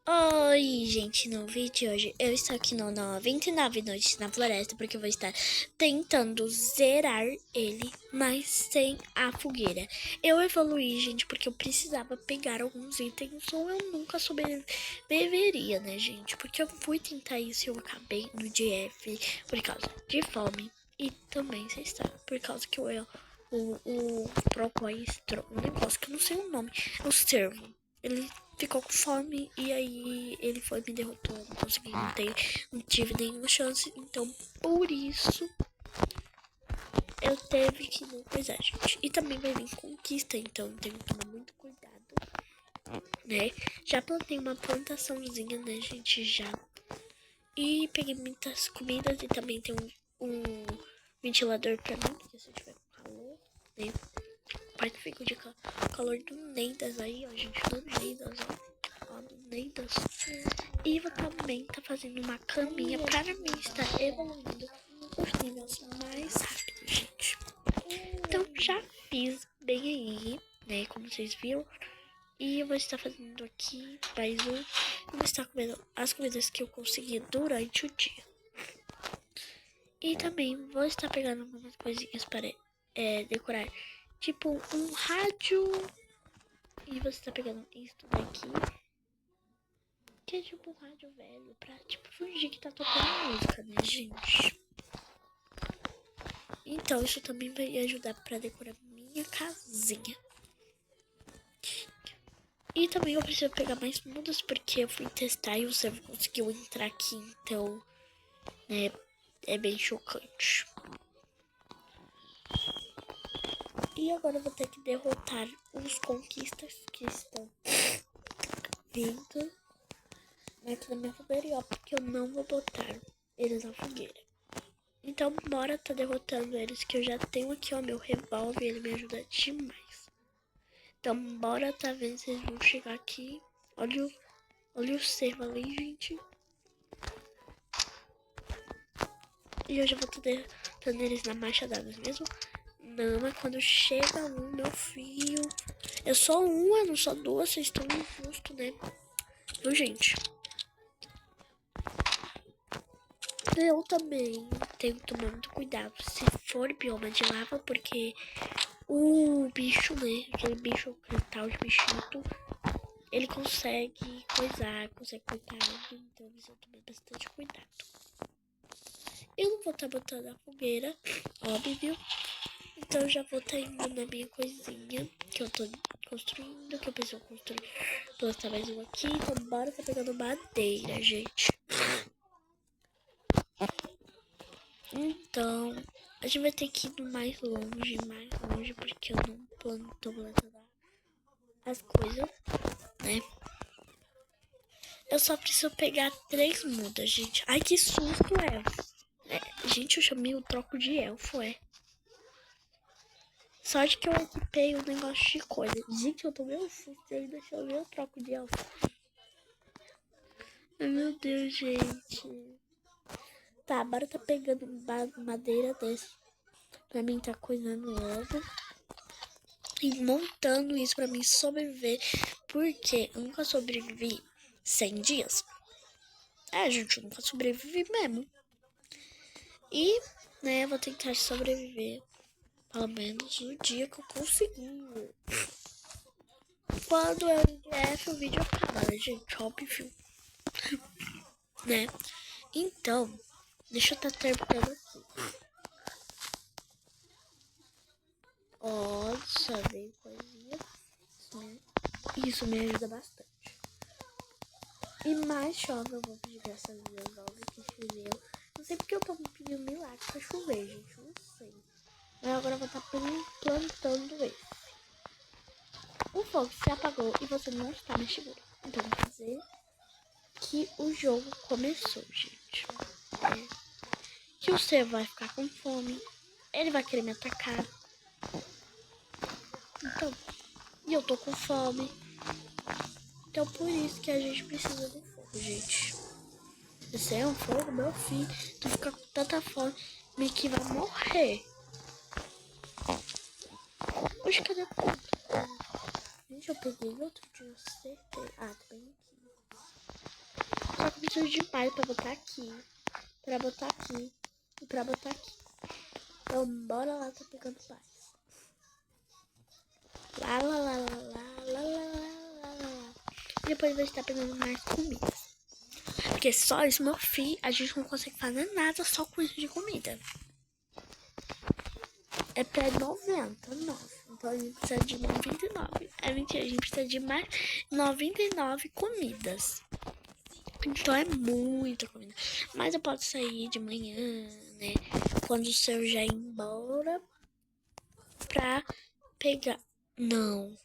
Oi, gente, no vídeo de hoje eu estou aqui no 99 Noites na Floresta porque eu vou estar tentando zerar ele, mas sem a fogueira. Eu evoluí, gente, porque eu precisava pegar alguns itens ou eu nunca sobreviveria, né, gente? Porque eu fui tentar isso e eu acabei no DF por causa de fome e também, você está, por causa que o propôs um negócio que eu não sei o nome, o servo. Ele ficou com fome e aí ele foi me derrotou, não consegui, não tive nenhuma chance, então por isso eu teve que não coisar, gente. E também vai vir conquista, então tenho que tomar muito cuidado, né? Já plantei uma plantaçãozinha, né, gente, já. E peguei muitas comidas e também tem um ventilador pra mim, porque se eu tiver com calor, né? Parte fica de calor do Neidas aí, ó, gente, do Neidas, ó, do Neidas. E vou também tá fazendo uma caminha para mim estar evoluindo os níveis mais rápido, gente. Então já fiz bem aí, né, como vocês viram. E eu vou estar fazendo aqui mais um. Eu vou estar comendo as comidas que eu consegui durante o dia. E também vou estar pegando algumas coisinhas para decorar. Tipo um rádio. E você tá pegando isso daqui. Que é tipo um rádio velho. Pra tipo fingir que tá tocando música, né, gente? Então isso também vai ajudar pra decorar minha casinha. E também eu preciso pegar mais mudas porque eu fui testar e o servo conseguiu entrar aqui. Então, né, é bem chocante. E agora eu vou ter que derrotar os conquistas que estão vindo aqui na minha fogueira, porque eu não vou botar eles na fogueira. Então bora tá derrotando eles, que eu já tenho aqui, ó, meu revólver, ele me ajuda demais. Então bora tá vendo se eles vão chegar aqui. Olha o cervo ali, gente. E eu já vou tá derrotando eles na marcha dadas mesmo. Não, mas quando chega um, meu filho... Eu sou uma, não sou duas, vocês estão injusto, né? Viu, gente? Eu também tenho que tomar muito cuidado se for bioma de lava, porque o bicho, né? Aquele bicho, aquele tal de bichito, ele consegue coisar, consegue cortar, então precisa tomar bastante cuidado. Eu não vou estar botando a fogueira, óbvio. Então eu já vou estar indo na minha coisinha que eu tô construindo, que eu preciso construir. Plantar mais um aqui, então bora tá pegando madeira, gente. Então, a gente vai ter que ir mais longe, porque eu não tô plantando as coisas, né? Eu só preciso pegar 3 mudas, gente. Ai, que susto, gente, eu chamei o troco de elfo, Sorte que eu equipei um negócio de coisa. Gente, eu tomei um susto e ainda chamei o troco de elfo. Ai, meu Deus, gente. Tá, bora tá pegando madeira desse. Pra mim tá coisando logo. E montando isso pra mim sobreviver. Porque eu nunca sobrevivi 100 dias. Gente, eu nunca sobrevivi mesmo. E, né, eu vou tentar sobreviver. Pelo menos no dia que eu conseguir. Quando eu enviar o vídeo acaba, né, gente? Óbvio. Né? Então, deixa eu tá terminando aqui. Ó, só veio coisinha. Isso me ajuda bastante. E mais chove, eu vou pedir graças a Deus logo que choveu. Não sei porque eu tô pedindo milagre pra chover, gente. Não sei. Mas agora eu vou estar plantando esse. O fogo se apagou e você não está mais seguro. Então quer dizer que o jogo começou, gente. Que o cervo vai ficar com fome. Ele vai querer me atacar. Então, e eu tô com fome. Então por isso que a gente precisa do fogo, gente. Esse é um fogo, meu filho. Tu fica com tanta fome, meio que vai morrer. Oxe, cadê o ponto? Gente, eu peguei outro de certeza. Ah, tá bem aqui. Só que eu preciso de mais pra botar aqui. Pra botar aqui. E pra botar aqui. Então, bora lá, tá pegando paz. Lá, lá, lá, lá, lá, lá, lá, lá, lá. E depois vai estar pegando mais comidas. Porque só Smurfy a gente não consegue fazer nada só com isso de comida. É pra 99. Então a gente precisa de 99. É mentira, a gente precisa de mais 99 comidas. Então é muita comida. Mas eu posso sair de manhã, né? Quando o seu já ir embora. Pra pegar. Não.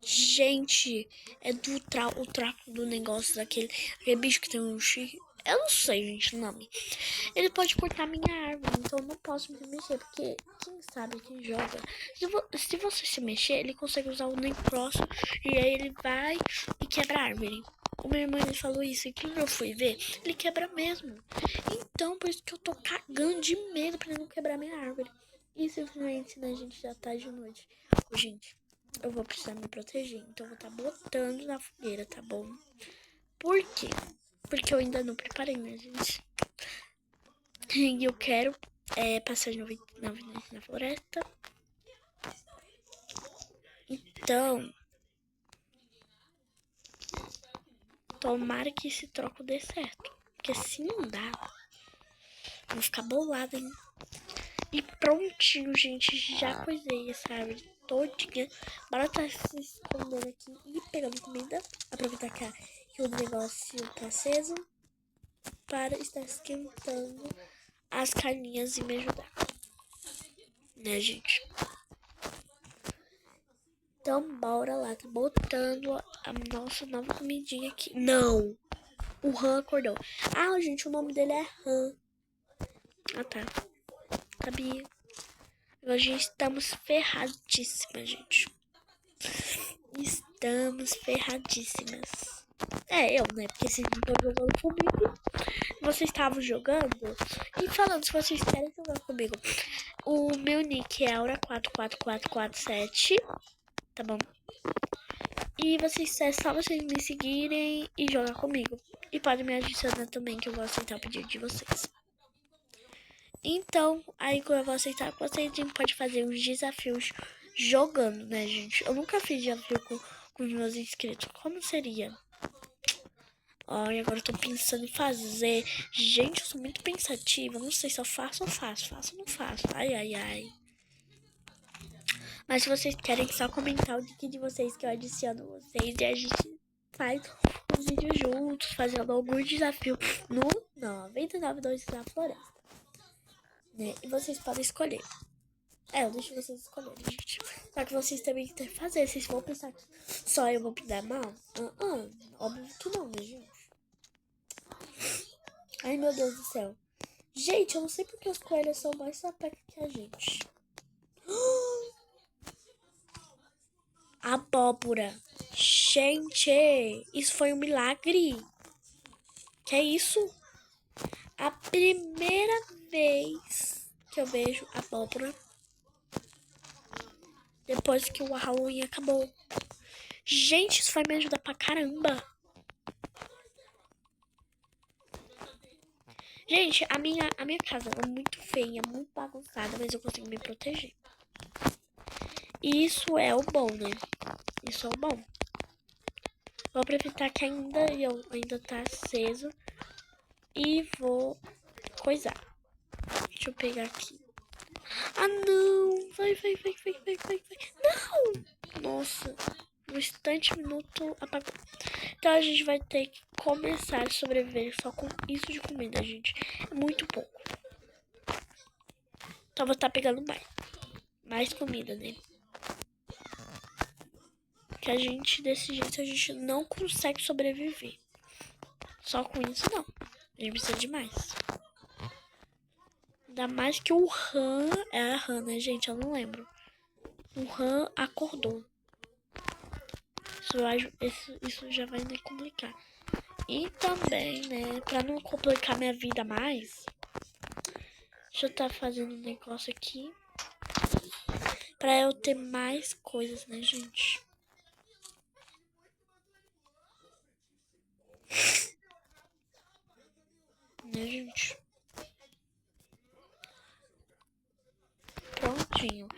Gente, é do o trapo do negócio aquele bicho que tem um chifre. Eu não sei, gente, o nome. Ele pode cortar minha árvore, então eu não posso me mexer, porque quem sabe quem joga. Se você se mexer, ele consegue usar o necrosso e aí ele vai e quebra a árvore. O meu irmão ele falou isso e quando eu fui ver, ele quebra mesmo. Então, por isso que eu tô cagando de medo pra ele não quebrar minha árvore. E simplesmente, né, gente, já tá de noite. Gente, eu vou precisar me proteger, então eu vou estar botando na fogueira, tá bom? Por quê? Porque eu ainda não preparei, né, gente? E eu quero passar de 99 noites na floresta. Então, tomara que esse troco dê certo. Porque se não dá, eu vou ficar bolada, hein? E prontinho, gente. Já coisei essa árvore todinha. Bora tá se escondendo aqui e pegando comida. Aproveitar que o negócio tá aceso para estar esquentando as carninhas e me ajudar. Né, gente? Então, bora lá. Tá botando a nossa nova comidinha aqui. Não! O Han acordou. Ah, gente, o nome dele é Han. Ah, tá. Sabia. Agora já estamos ferradíssimas, gente. Estamos ferradíssimas. É, eu, né? Porque vocês não estão jogando comigo. Vocês estavam jogando. E falando, se vocês querem jogar comigo. O meu nick é Aura44447. Tá bom? E vocês é só vocês me seguirem e jogar comigo. E podem me adicionar também, que eu vou aceitar o pedido de vocês. Então, aí quando eu vou aceitar com vocês, a gente pode fazer uns desafios jogando, né, gente? Eu nunca fiz desafio com os meus inscritos. Como seria? Olha, agora eu tô pensando em fazer. Gente, eu sou muito pensativa. Não sei se eu faço ou faço. Faço ou não faço. Ai, ai, ai. Mas se vocês querem só comentar o link de vocês que eu adiciono vocês e a gente faz um vídeo juntos, fazendo algum desafio no 99 Noites na Floresta. Né? E vocês podem escolher. Eu deixo vocês escolherem, gente. Só que vocês também têm que fazer. Vocês vão pensar que só eu vou me dar mal? Óbvio que não, né, gente? Ai, meu Deus do céu. Gente, eu não sei porque os coelhos são mais sapeca que a gente. Abóbora. Gente, isso foi um milagre. Que é isso? A primeira vez que eu vejo abóbora depois que o Halloween acabou. Gente, isso vai me ajudar pra caramba. Gente, a minha casa é muito feia, muito bagunçada, mas eu consigo me proteger. Isso é o bom, né? Isso é o bom. Vou aproveitar que ainda tá aceso e vou coisar. Deixa eu pegar aqui. Ah, não! Vai. Não! Nossa, no instante, minuto, apagou. Então a gente vai ter que começar a sobreviver só com isso de comida, gente. É muito pouco. Então vou estar pegando mais comida, né? Que a gente, desse jeito, a gente não consegue sobreviver. Só com isso, não. A gente precisa de mais. Ainda mais que o Han... É a Han, né, gente? Eu não lembro. O Han acordou. Isso já vai me complicar. E também, né, pra não complicar minha vida mais... Deixa eu estar fazendo um negócio aqui. Pra eu ter mais coisas, né, gente? né, gente? Prontinho.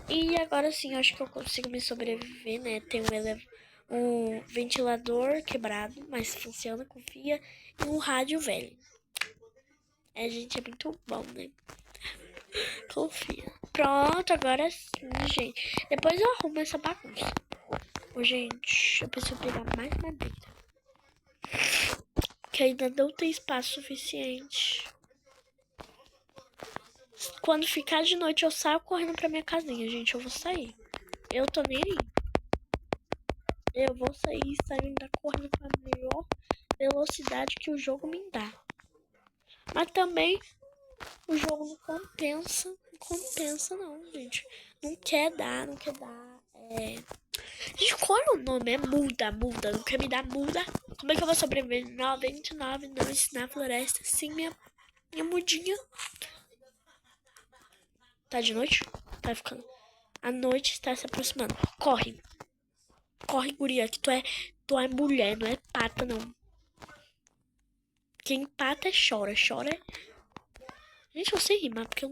E agora sim, acho que eu consigo me sobreviver, né? Tem um ventilador quebrado, mas funciona, confia. E um rádio velho. É, gente, é muito bom, né? Confia. Pronto, agora sim, gente. Depois eu arrumo essa bagunça. Ô, gente, eu preciso pegar mais madeira. Que ainda não tem espaço suficiente. Quando ficar de noite, eu saio correndo pra minha casinha, gente. Eu vou sair. Eu tô nem aí. Eu vou sair saindo correndo com a maior velocidade que o jogo me dá. Mas também o jogo não compensa. Não compensa, não, gente. Não quer dar. Gente, qual é o nome? É muda. Não quer me dar muda. Como é que eu vou sobreviver 99 noites na floresta sem minha mudinha? Tá de noite? Tá ficando. A noite está se aproximando. Corre. Corre, guria, que tu é mulher, não é pata, não. Quem pata chora. Gente, eu sei rimar, porque eu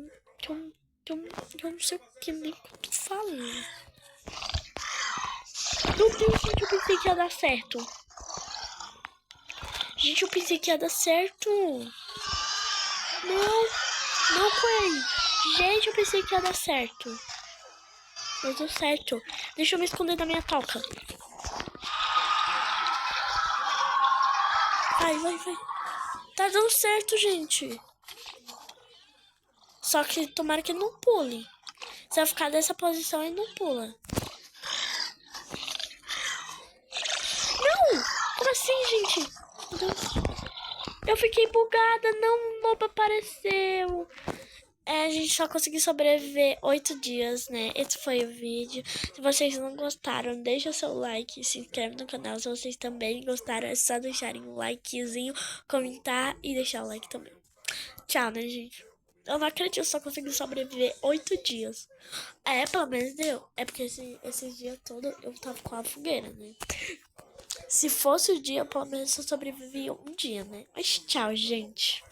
não sei o que nem tu fala. Meu Deus, gente, eu pensei que ia dar certo. Gente, eu pensei que ia dar certo. Não, Queen. Gente, eu pensei que ia dar certo. Mas deu certo. Deixa eu me esconder da minha toca. Vai. Tá dando certo, gente. Só que tomara que ele não pule. Você vai ficar nessa posição e não pula. Não! Como assim, gente? Meu Deus. Eu fiquei bugada. Não, o mob apareceu. É, a gente só conseguiu sobreviver 8 dias, né? Esse foi o vídeo. Se vocês não gostaram, deixa seu like, se inscreve no canal. Se vocês também gostaram, é só deixarem um likezinho, comentar e deixar o like também. Tchau, né, gente? Eu não acredito, eu só consegui sobreviver 8 dias. É, pelo menos deu. É porque esses dias todos eu tava com a fogueira, né? Se fosse o dia, pelo menos eu sobrevivi um dia, né? Mas tchau, gente.